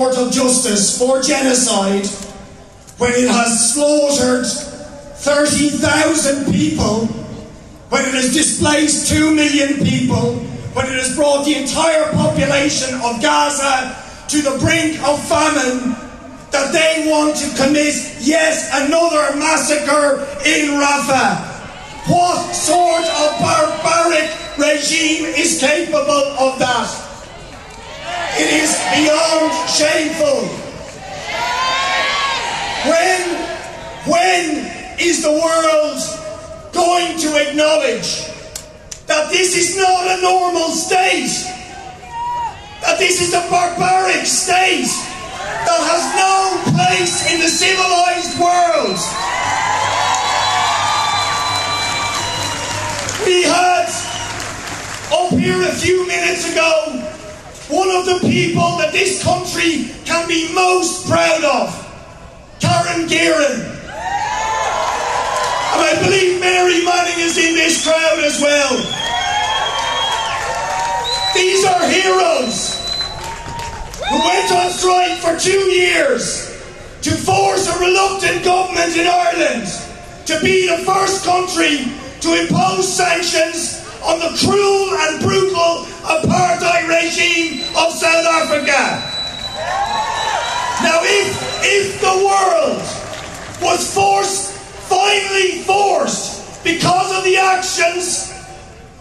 Court of Justice for genocide when it has slaughtered 30,000 people, when it has displaced 2 million people, when it has brought the entire population of Gaza to the brink of famine, that they want to commit yet another massacre in Rafah. What sort of barbaric regime is capable of that? It is beyond shameful. When is the world going to acknowledge that this is not a normal state? That this is a barbaric state that has no place in the civilized world? We had up here a few minutes ago one of the people that this country can be most proud of, Karen Gearan. And I believe Mary Manning is in this crowd as well. These are heroes who went on strike for 2 years to force a reluctant government in Ireland to be the first country to impose sanctions on the cruel and brutal apartheid regime of South Africa. Now, if the world was finally forced, because of the actions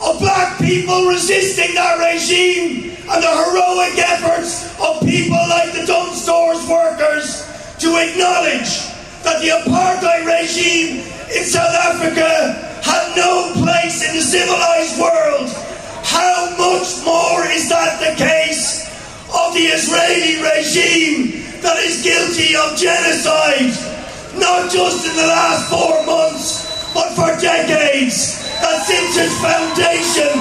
of black people resisting that regime and the heroic efforts of people like the Dunn Stores workers, to acknowledge that the apartheid regime in South Africa had no place in the civilized world, how much more is that the case of the Israeli regime that is guilty of genocide, not just in the last 4 months, but for decades, that since its foundation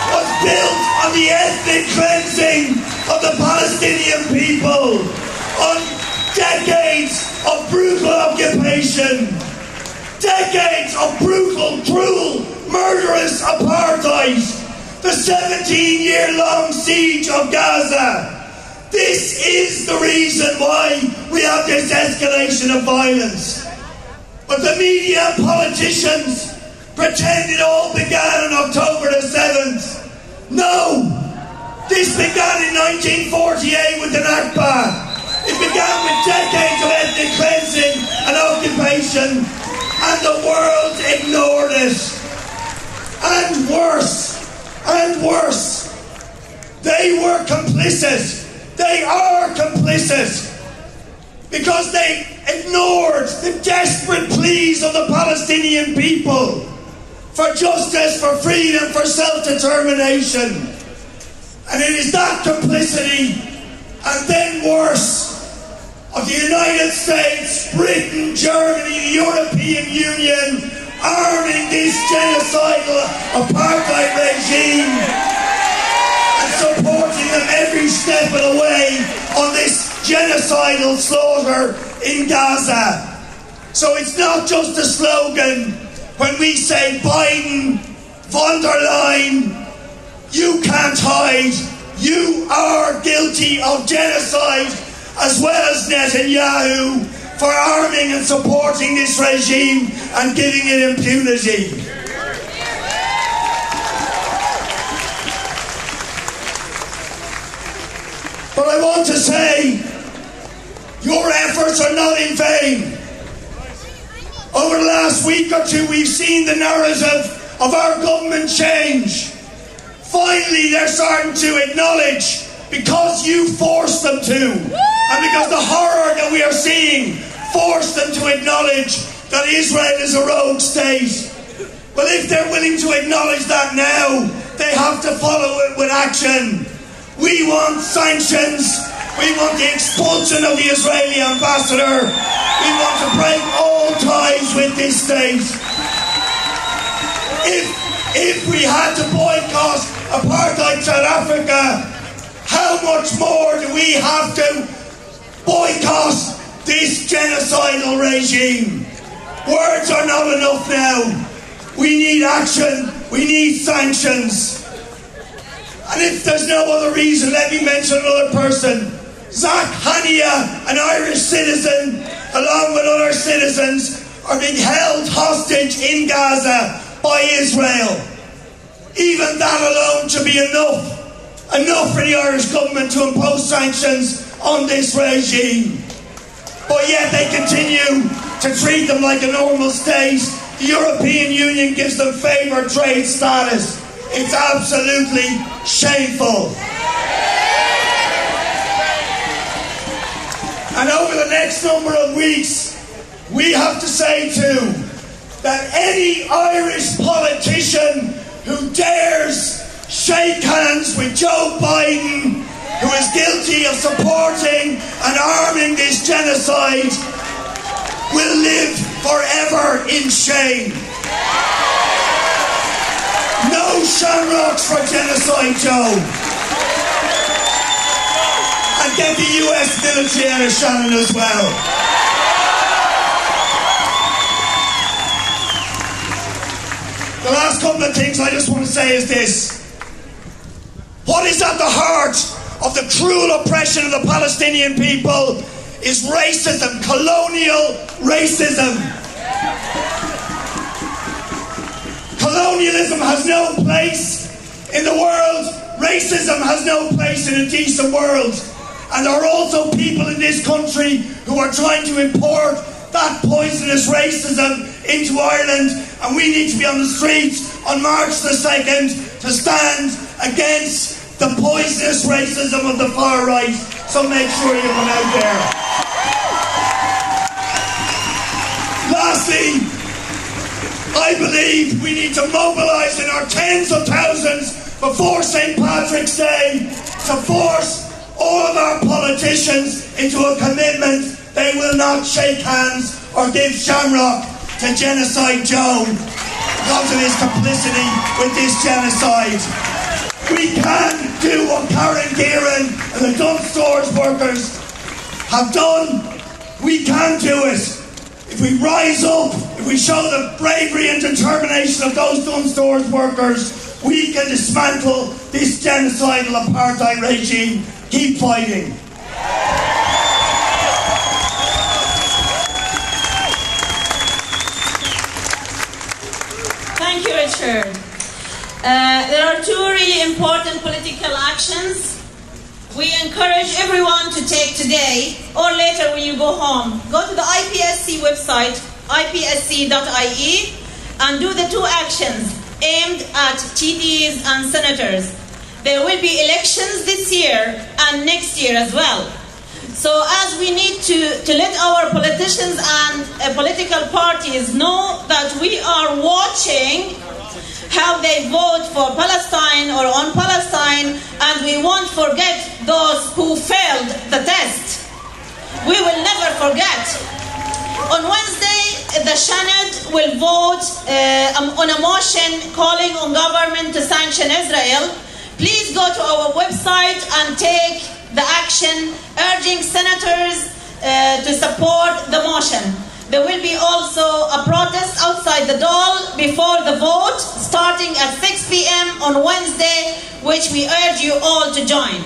was built on the ethnic cleansing of the Palestinian people, on decades of brutal occupation, decades of brutal, cruel, murderous apartheid, the 17-year-long siege of Gaza. This is the reason why we have this escalation of violence. But the media and politicians pretend it all began on October the 7th. No! This began in 1948 with the Nakba. It began with decades of ethnic cleansing and occupation, and the world ignored it. And worse, they were complicit. They are complicit because they ignored the desperate pleas of the Palestinian people for justice, for freedom, for self-determination. And it is that complicity, and then worse, of the United States, Britain, Germany, the European Union, arming this genocidal apartheid regime and supporting them every step of the way on this genocidal slaughter in Gaza. So it's not just a slogan when we say Biden, von der Leyen, you can't hide, you are guilty of genocide, as well as Netanyahu, for arming and supporting this regime and giving it impunity. But I want to say, your efforts are not in vain. Over the last week or two, we've seen the narrative of our government change. Finally, they're starting to acknowledge, because you forced them to, and because the horror that we are seeing forced them to acknowledge that Israel is a rogue state. Well, if they're willing to acknowledge that now, they have to follow it with action. We want sanctions. We want the expulsion of the Israeli ambassador. We want to break all ties with this state. If we had to boycott apartheid South Africa, how much more do we have to boycott this genocidal regime? Words are not enough now. We need action. We need sanctions. And if there's no other reason, let me mention another person Zach Hania, an Irish citizen, along with other citizens, are being held hostage in Gaza by Israel. Even that alone should be enough for the Irish government to impose sanctions on this regime. But yet they continue to treat them like a normal state. The European Union gives them favoured trade status. It's absolutely shameful. And over the next number of weeks, we have to say too that any Irish politician who dares shake hands with Joe Biden, who is guilty of supporting and arming this genocide, will live forever in shame. No shamrocks for genocide, Joe. And get the US military out of Shannon as well. The last couple of things I just want to say is this. What is at the heart of the cruel oppression of the Palestinian people is racism, colonial racism. Colonialism has no place in the world. Racism has no place in a decent world. And there are also people in this country who are trying to import that poisonous racism into Ireland, and we need to be on the streets on March the 2nd to stand against the poisonous racism of the far right. So make sure you come out there. Lastly, I believe we need to mobilise in our tens of thousands before St. Patrick's Day to force all of our politicians into a commitment they will not shake hands or give shamrock to Genocide Joe because of his complicity with this genocide. We can do what Karen Kieran and the Dunn Stores workers have done. We can do it. If we rise up, if we show the bravery and determination of those Dunn Stores workers, we can dismantle this genocidal apartheid regime. Keep fighting. Thank you, Richard. There are two really important political actions we encourage everyone to take today or later when you go home. Go to the IPSC website, ipsc.ie, and do the two actions aimed at TDs and senators. There will be elections this year and next year as well. So as we need to let our politicians and political parties know that we are watching how they vote for Palestine or on Palestine, and we won't forget those who failed the test. We will never forget. On Wednesday, the Senate will vote on a motion calling on government to sanction Israel. Please go to our website and take the action, urging senators to support the motion. There will be also a protest outside the Dáil before the vote, starting at 6 p.m. on Wednesday, which we urge you all to join.